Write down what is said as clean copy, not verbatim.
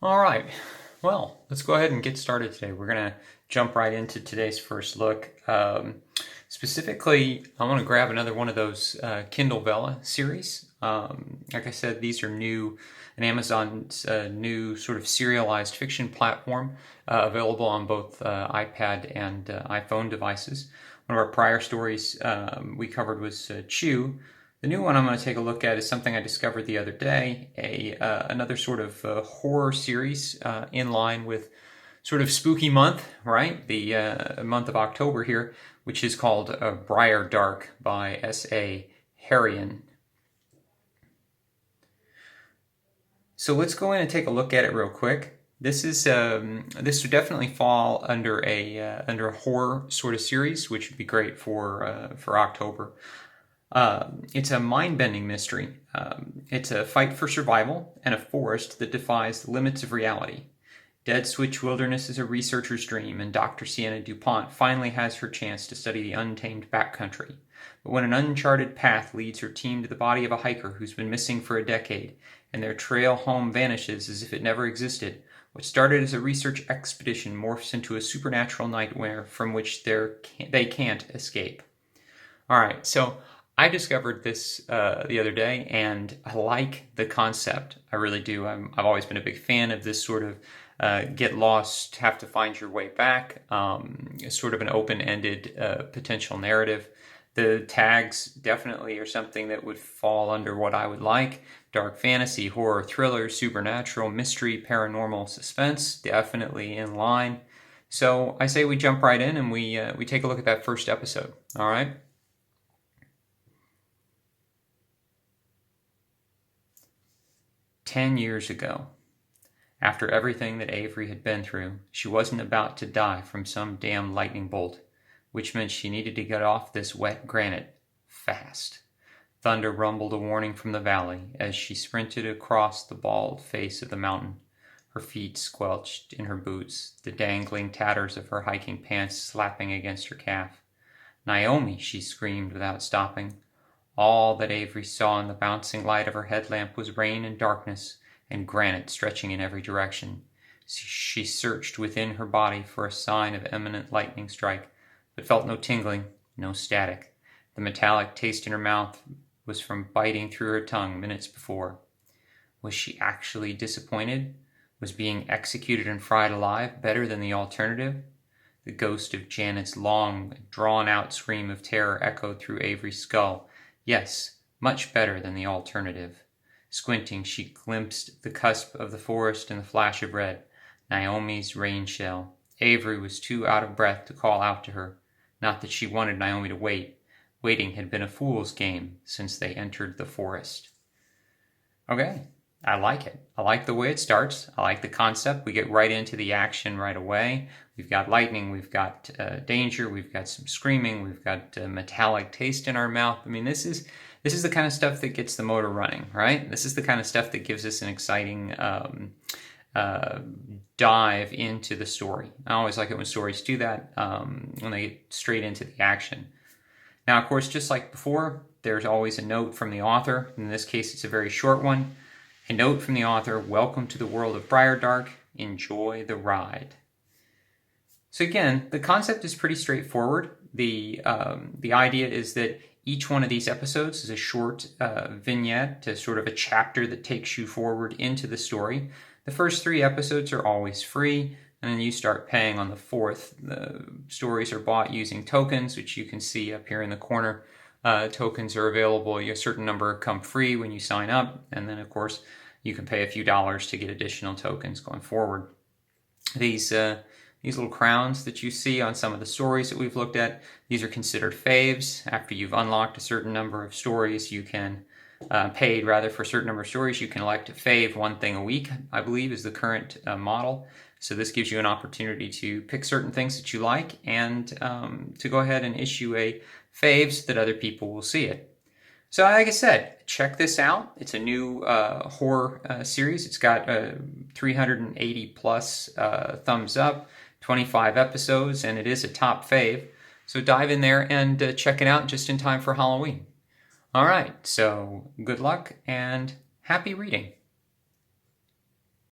All right. Well, let's go ahead and get started today. We're going to jump right into today's first look. Specifically, I want to grab another one of those Kindle Vella series. Like I said, these are new, and Amazon's new sort of serialized fiction platform available on both iPad and iPhone devices. One of our prior stories we covered was Chew. The new one I'm going to take a look at is something I discovered the other day, another sort of horror series in line with sort of spooky month, right? The month of October here, which is called Briardark by S.A. Harian. So let's go in and take a look at it real quick. This would definitely fall under a horror sort of series, which would be great for October. It's a mind-bending mystery. It's a fight for survival in a forest that defies the limits of reality. Dead Switch Wilderness is a researcher's dream, and Dr. Sienna DuPont finally has her chance to study the untamed backcountry. But when an uncharted path leads her team to the body of a hiker who's been missing for a decade, and their trail home vanishes as if it never existed, what started as a research expedition morphs into a supernatural nightmare from which they can't escape. All right, so I discovered this the other day, and I like the concept. I really do. I've always been a big fan of this sort of get lost, have to find your way back, sort of an open-ended potential narrative. The tags definitely are something that would fall under what I would like. Dark fantasy, horror, thriller, supernatural, mystery, paranormal, suspense, definitely in line. So I say we jump right in and we take a look at that first episode, all right? "10 years ago, after everything that Avery had been through, she wasn't about to die from some damn lightning bolt, which meant she needed to get off this wet granite fast. Thunder rumbled a warning from the valley as she sprinted across the bald face of the mountain, her feet squelched in her boots, the dangling tatters of her hiking pants slapping against her calf. "Naomi!" she screamed without stopping. All that Avery saw in the bouncing light of her headlamp was rain and darkness, and granite stretching in every direction. She searched within her body for a sign of imminent lightning strike, but felt no tingling, no static. The metallic taste in her mouth was from biting through her tongue minutes before. Was she actually disappointed? Was being executed and fried alive better than the alternative? The ghost of Janet's long, drawn-out scream of terror echoed through Avery's skull. Yes, much better than the alternative. Squinting, she glimpsed the cusp of the forest and the flash of red. Naomi's rain shell. Avery was too out of breath to call out to her. Not that she wanted Naomi to wait. Waiting had been a fool's game since they entered the forest. Okay, I like it. I like the way it starts. I like the concept. We get right into the action right away. We've got lightning, we've got danger, we've got some screaming, we've got metallic taste in our mouth. I mean, this is the kind of stuff that gets the motor running, right? This is the kind of stuff that gives us an exciting dive into the story. I always like it when stories do that, when they get straight into the action. Now, of course, just like before, there's always a note from the author. In this case, it's a very short one. A note from the author: welcome to the world of Briardark. Enjoy the ride. So again, the concept is pretty straightforward. The idea is that each one of these episodes is a short vignette, to sort of a chapter that takes you forward into the story. The first 3 episodes are always free, and then you start paying on the 4th. The stories are bought using tokens, which you can see up here in the corner. Tokens are available. A certain number come free when you sign up, and then of course you can pay a few dollars to get additional tokens going forward. These little crowns that you see on some of the stories that we've looked at, these are considered faves. After you've unlocked a certain number of stories, you can paid rather for a certain number of stories, you can elect to fave one thing a week, I believe is the current model. So this gives you an opportunity to pick certain things that you like and to go ahead and issue a fave so that other people will see it. So like I said, check this out. It's a new horror series. It's got 380 plus thumbs up, 25 episodes, and it is a top fave. So dive in there and check it out just in time for Halloween. All right, so good luck and happy reading.